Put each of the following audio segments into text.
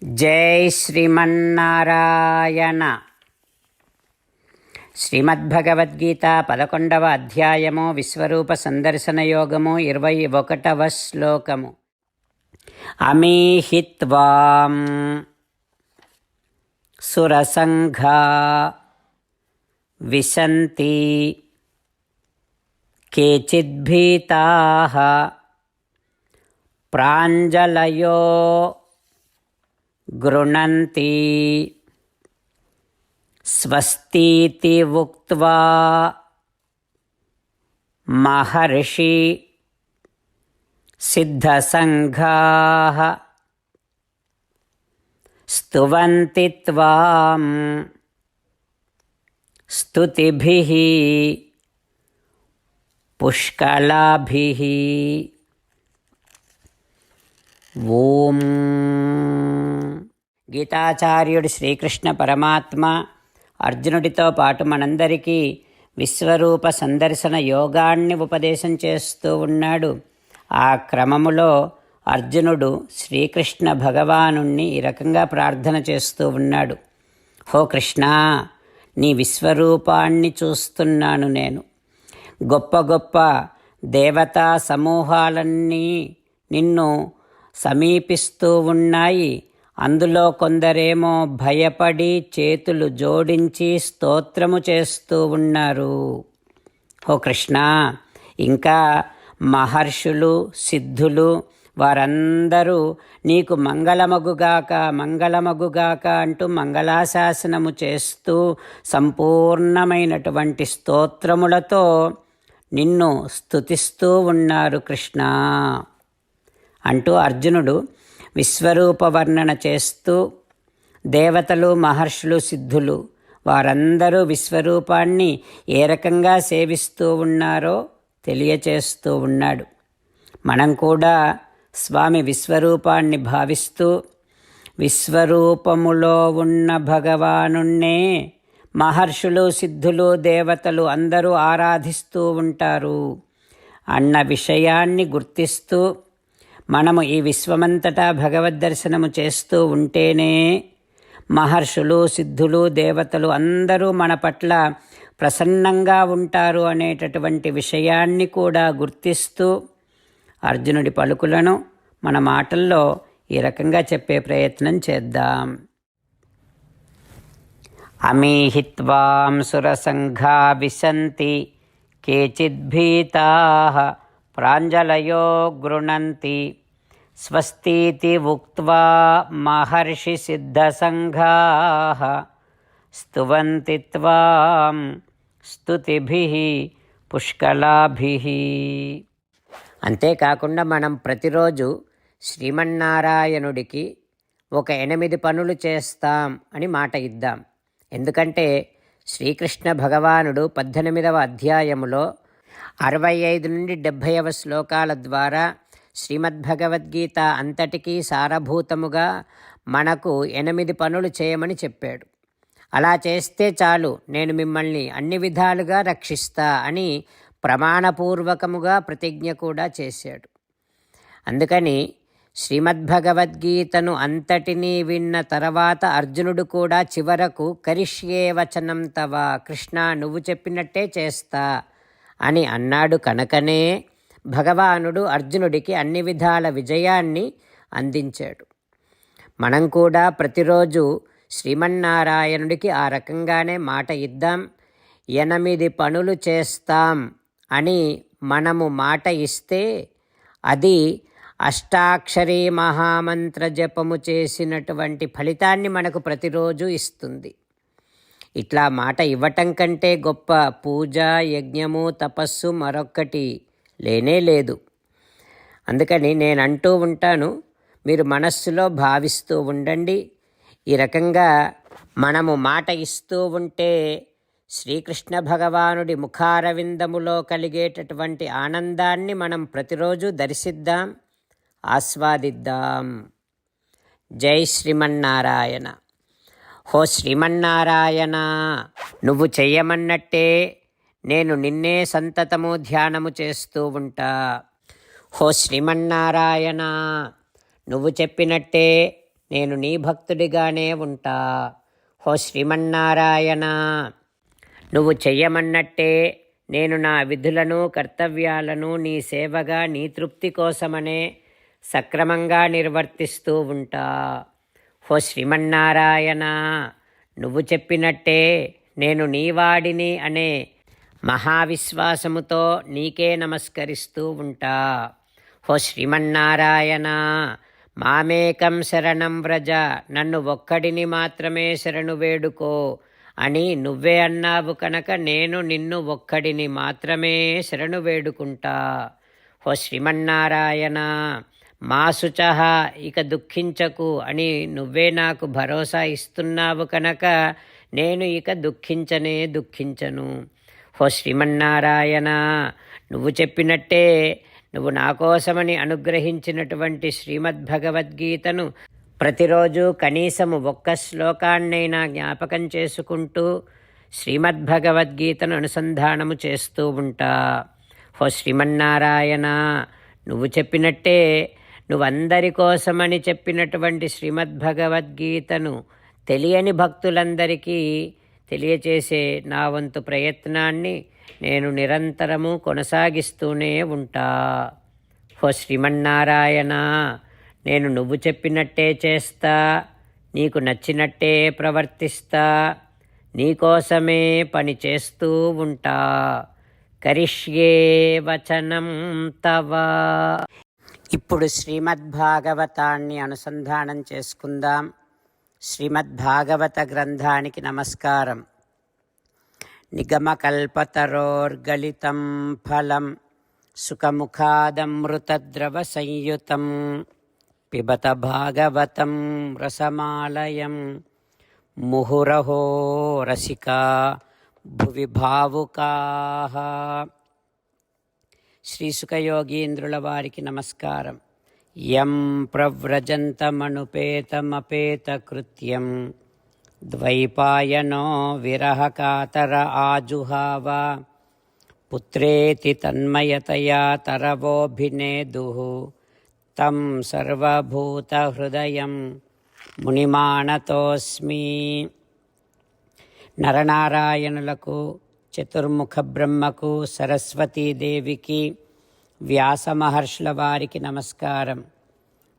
జై శ్రీమన్నారాయణ. శ్రీమద్భగవద్గీత 11వ అధ్యాయము విశ్వరూప సందర్శన యోగము 21వ శ్లోకము. అమీహిత్వాం సురసంఘా విశంతి కేచిద్భీతాః ప్రాంజలయో గృణంతి స్వస్తితి ఉక్త్వా మహర్షి సిద్ధసంఘాః స్తువంతి త్వాం స్తుతిభిః పుష్కలాభిః. ఓం. గీతాచార్యుడు శ్రీకృష్ణ పరమాత్మ అర్జునుడితో పాటు మనందరికీ విశ్వరూప సందర్శన యోగాన్ని ఉపదేశం చేస్తూ ఉన్నాడు. ఆ క్రమములో అర్జునుడు శ్రీకృష్ణ భగవానుణ్ణి ఈ రకంగా ప్రార్థన చేస్తూ ఉన్నాడు. హో కృష్ణ, నీ విశ్వరూపాన్ని చూస్తున్నాను నేను. గొప్ప గొప్ప దేవతా సమూహాలన్నీ నిన్ను సమీపిస్తూ ఉన్నాయి. అందులో కొందరేమో భయపడి చేతులు జోడించి స్తోత్రము చేస్తూ ఉన్నారు. ఓ కృష్ణ, ఇంకా మహర్షులు సిద్ధులు వారందరూ నీకు మంగళమగుగాక మంగళమగుగాక అంటూ మంగళాశాసనము చేస్తూ సంపూర్ణమైనటువంటి స్తోత్రములతో నిన్ను స్తుతిస్తూ ఉన్నారు కృష్ణ అంటూ అర్జునుడు విశ్వరూప వర్ణన చేస్తూ దేవతలు మహర్షులు సిద్ధులు వారందరూ విశ్వరూపాన్ని ఏ రకంగా సేవిస్తూ ఉన్నారో తెలియచేస్తూ ఉన్నాడు. మనం కూడా స్వామి విశ్వరూపాన్ని భావిస్తూ విశ్వరూపములో ఉన్న భగవానున్నే మహర్షులు సిద్ధులు దేవతలు అందరూ ఆరాధిస్తూ ఉంటారు అన్న విషయాన్ని గుర్తిస్తూ మనము ఈ విశ్వమంతటా భగవద్దర్శనము చేస్తూ ఉంటేనే మహర్షులు సిద్ధులు దేవతలు అందరూ మన పట్ల ప్రసన్నంగా ఉంటారు అనేటటువంటి విషయాన్ని కూడా గుర్తిస్తూ అర్జునుడి పలుకులను మన మాటల్లో ఈ రకంగా చెప్పే ప్రయత్నం చేద్దాం. అమీహిత్వాం సురసంఘా విశంతి కేచిద్భీతాః ప్రాంజలయో గృణంతి స్వస్తితి ఉక్త్వా మహర్షి సిద్ధసంఘాః స్తువంతి త్వాం స్తుతిభిః పుష్కలాభిః. అంతేకాకుండా మనం ప్రతిరోజు శ్రీమన్నారాయణుడికి ఒక 8 పనులు చేస్తాం అని మాట ఇద్దాం. ఎందుకంటే శ్రీకృష్ణ భగవానుడు 18వ అధ్యాయములో 65 నుండి 70వ శ్లోకాల ద్వారా శ్రీమద్భగవద్గీత అంతటికీ సారభూతముగా మనకు 8 పనులు చేయమని చెప్పాడు. అలా చేస్తే చాలు, నేను మిమ్మల్ని అన్ని విధాలుగా రక్షిస్తా అని ప్రమాణపూర్వకముగా ప్రతిజ్ఞ కూడా చేశాడు. అందుకని శ్రీమద్భగవద్గీతను అంతటినీ విన్న తర్వాత అర్జునుడు కూడా చివరకు కరిష్యే వచనం తవ, కృష్ణ నువ్వు చెప్పినట్టే చేస్తా అని అన్నాడు. కనుకనే భగవానుడు అర్జునుడికి అన్ని విధాల విజయాన్ని అందించాడు. మనం కూడా ప్రతిరోజు శ్రీమన్నారాయణుడికి ఆ రకంగానే మాట ఇద్దాం. 8 పనులు చేస్తాం అని మనము మాట ఇస్తే అది అష్టాక్షరీ మహామంత్ర జపము చేసినటువంటి ఫలితాన్ని మనకు ప్రతిరోజు ఇస్తుంది. ఇట్లా మాట ఇవ్వటం కంటే గొప్ప పూజ యజ్ఞము తపస్సు మరొక్కటి లేనే లేదు. అందుకని నేను అంటూ ఉంటాను, మీరు మనస్సులో భావిస్తూ ఉండండి. ఈ రకంగా మనము మాట ఇస్తూ ఉంటే శ్రీకృష్ణ భగవానుడి ముఖారవిందములో కలిగేటటువంటి ఆనందాన్ని మనం ప్రతిరోజు దర్శిద్దాం, ఆస్వాదిద్దాం. జై శ్రీమన్నారాయణ. హో శ్రీమన్నారాయణ, నువ్వు చెయ్యమన్నట్టే నేను నిన్నే సంతతము ధ్యానము చేస్తూ ఉంటా. హో శ్రీమన్నారాయణ, నువ్వు చెప్పినట్టే నేను నీ భక్తుడిగానే ఉంటా. హో శ్రీమన్నారాయణ, నువ్వు చెయ్యమన్నట్టే నేను నా విధులను కర్తవ్యాలను నీ సేవగా నీ తృప్తి కోసమనే సక్రమంగా నిర్వర్తిస్తూ ఉంటా. హో శ్రీమన్నారాయణ, నువ్వు చెప్పినట్టే నేను నీవాడిని అనే మహావిశ్వాసముతో నీకే నమస్కరిస్తూ ఉంటా. హో శ్రీమన్నారాయణ, మామేకం శరణం వ్రజ, నన్ను ఒక్కడిని మాత్రమే శరణు వేడుకో అని నువ్వే అన్నావు కనుక నేను నిన్ను ఒక్కడిని మాత్రమే శరణు వేడుకుంటా. హో శ్రీమన్నారాయణ, మా శుచః, ఇక దుఃఖించకు అని నువ్వే నాకు భరోసా ఇస్తున్నావు కనుక నేను ఇక దుఃఖించను. హో శ్రీమన్నారాయణ, నువ్వు చెప్పినట్టే నువ్వు నా కోసమని అనుగ్రహించినటువంటి శ్రీమద్భగవద్గీతను ప్రతిరోజు కనీసము ఒక్క శ్లోకాన్నైనా జ్ఞాపకం చేసుకుంటూ శ్రీమద్భగవద్గీతను అనుసంధానము చేస్తూ ఉంటా. హో శ్రీమన్నారాయణ, నువ్వు చెప్పినట్టే నువ్వందరి కోసమని చెప్పినటువంటి శ్రీమద్భగవద్గీతను తెలియని భక్తులందరికీ తెలియచేసే నా వంతు ప్రయత్నాన్ని నేను నిరంతరము కొనసాగిస్తూనే ఉంటా. హో శ్రీమన్నారాయణ, నేను నువ్వు చెప్పినట్టే చేస్తా, నీకు నచ్చినట్టే ప్రవర్తిస్తా, నీకోసమే పని చేస్తూ ఉంటా. కరిష్యే వచనం తవ. ఇప్పుడు శ్రీమద్భాగవతాన్ని అనుసంధానం చేసుకుందాం. శ్రీమద్భాగవత గ్రంథానికి నమస్కారం. నిగమకల్పతరోర్గలితం ఫలం సుఖముఖాదమృతద్రవ సంయుతం పిబత భాగవతం రసమాలయం ముహురహో రసికా భువి భావుకాః. శ్రీసుఖయోగీంద్రుల వారికి నమస్కారం. యం ప్రవ్రజంతమనుపేతమపేతకృత్యం ద్వైపాయనో విరహకాతర ఆజుహావ పుత్రేతి తన్మయతయా తరవోభినేదుః తం సర్వభూతహృదయం మునిమానతోస్మి. నరనారాయణులకు, చతుర్ముఖ బ్రహ్మకు, సరస్వతీదేవికి, వ్యాసమహర్షుల వారికి నమస్కారం.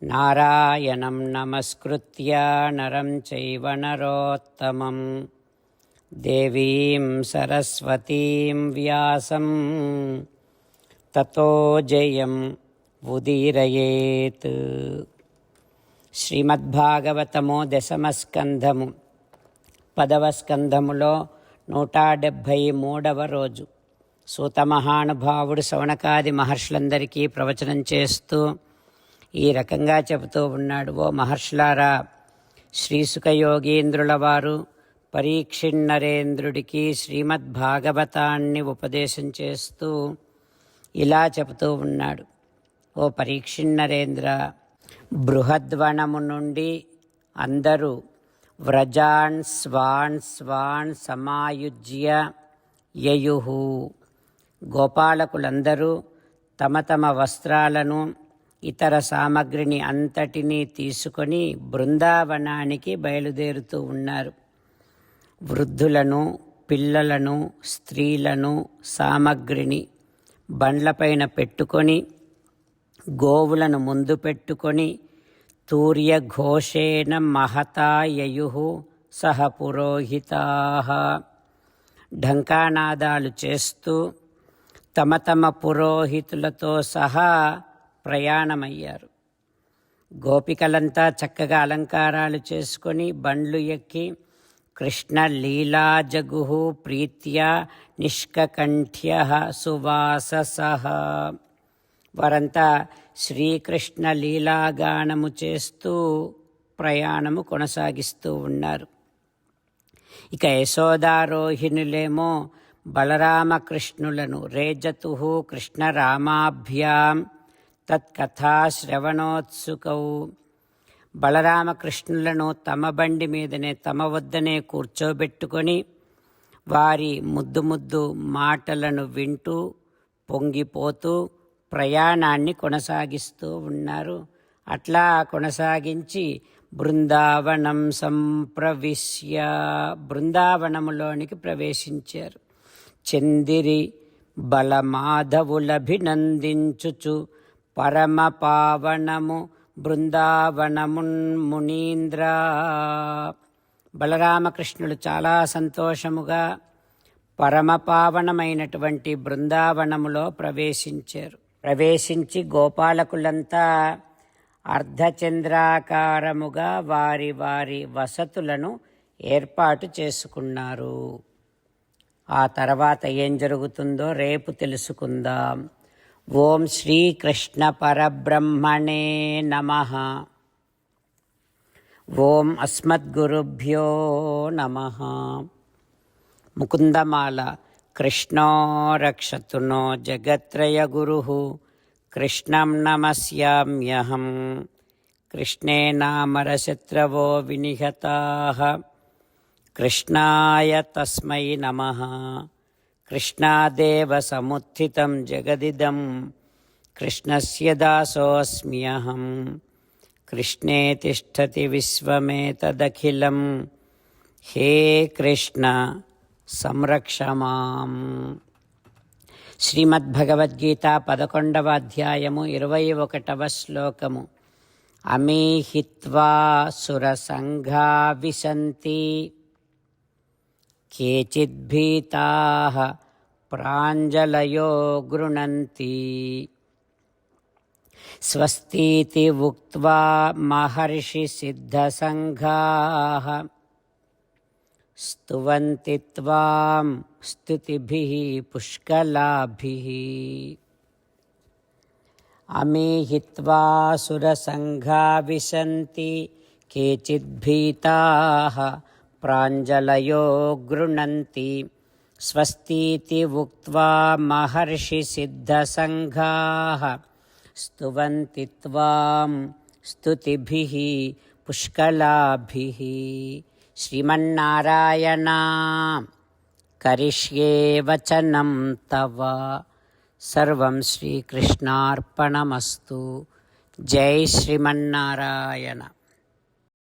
నారాయణం నమస్కృత్య నరం చైవ నరోత్తమం దేవీం సరస్వతీం వ్యాసం తతో జయం ఉదీరయేత్. శ్రీమద్భాగవతము 10వ స్కంధము 10వ స్కంధములో 173వ రోజు. సూత మహానుభావుడు శౌనకాది మహర్షులందరికీ ప్రవచనం చేస్తూ ఈ రకంగా చెబుతూ ఉన్నాడు. ఓ మహర్షులారా, శ్రీసుఖయోగీంద్రుల వారు పరీక్షిన్నరేంద్రుడికి శ్రీమద్భాగవతాన్ని ఉపదేశం చేస్తూ ఇలా చెబుతూ ఉన్నాడు. ఓ పరీక్షిన్నరేంద్ర, బృహద్వనము నుండి అందరూ వ్రజాన్ స్వాన్ స్వాన్ సమాయుజ్య యయుః. గోపాలకులందరూ తమ తమ వస్త్రాలను ఇతర సామగ్రిని అంతటినీ తీసుకొని బృందావనానికి బయలుదేరుతూ ఉన్నారు. వృద్ధులను, పిల్లలను, స్త్రీలను, సామగ్రిని బండ్లపైన పెట్టుకొని, గోవులను ముందు పెట్టుకొని తూర్యఘోషేణ మహతా యయుః సహ పురోహితాః. ఢంకానాదాలు చేస్తూ తమ తమ పురోహితులతో సహా ప్రయాణమయ్యారు. గోపికలంతా చక్కగా అలంకారాలు చేసుకొని బండ్లు ఎక్కి కృష్ణ లీలాజగుః ప్రీత్యా నిష్కకంఠ్యః సువాససః. వారంతా శ్రీకృష్ణ లీలాగానము చేస్తూ ప్రయాణము కొనసాగిస్తూ ఉన్నారు. ఇక యశోదారోహిణులేమో బలరామకృష్ణులను రేజతుః కృష్ణరామాభ్యాం తత్కథాశ్రవణోత్సుకౌ. బలరామకృష్ణులను తమ బండి మీదనే తమ వద్దనే కూర్చోబెట్టుకొని వారి ముద్దు ముద్దు మాటలను వింటూ పొంగిపోతూ ప్రయాణాన్ని కొనసాగిస్తూ ఉన్నారు. అట్లా కొనసాగించి బృందావనం సంప్రవిశ్య బృందావనములోనికి ప్రవేశించారు. చందిరి బలమాధవులభినందించుచు పరమ పావనము బృందావనమున్ మునీంద్ర. బలరామకృష్ణులు చాలా సంతోషముగా పరమపావనమైనటువంటి బృందావనములో ప్రవేశించారు. ప్రవేశించి గోపాలకులంతా అర్ధచంద్రాకారముగా వారి వారి వసతులను ఏర్పాటు చేసుకున్నారు. ఆ తర్వాత ఏం జరుగుతుందో రేపు తెలుసుకుందాం. ఓం శ్రీకృష్ణ పరబ్రహ్మణే నమః. ఓం అస్మద్గురుభ్యో నమః. ముకుందమాల. కృష్ణో రక్షతు నో జగత్రయగురుః కృష్ణం నమస్యామ్యహం. కృష్ణే నామరశత్రవో వినిహతాః కృష్ణాయ తస్మై నమః. కృష్ణాదేవ సముత్థితం జగదిదం కృష్ణస్య దాసోऽస్మ్యహం. కృష్ణే తిష్టతి విశ్వమేతదఖిలం. హే కృష్ణ సంరక్ష మాం. శ్రీమద్భగవద్గీత 11వ అధ్యాయము 21వ శ్లోకము. అమీహిత్వా సురసంఘా విశంతి కేచిద్భీతాః ప్రాంజలయో గృణంతి. స్వస్తితి ఉక్త్వా మహర్షి సిద్ధసంఘాః స్తువంతి త్వాం స్తుతిభిః పుష్కలాభిః. అమీహిత్వా సురసంఘా విశంతి కేచిద్భీతాః ప్రాంజలయో గృణంతి. స్వస్తితి ఉక్త్వా మహర్షి సిద్ధసంఘాః స్తువంతి త్వాం స్తుతిభిః పుష్కలాభిః. శ్రీమన్నారాయణ కరిష్యే వచనం తవ. సర్వం శ్రీకృష్ణార్పణమస్తు. జై శ్రీమన్నారాయణ.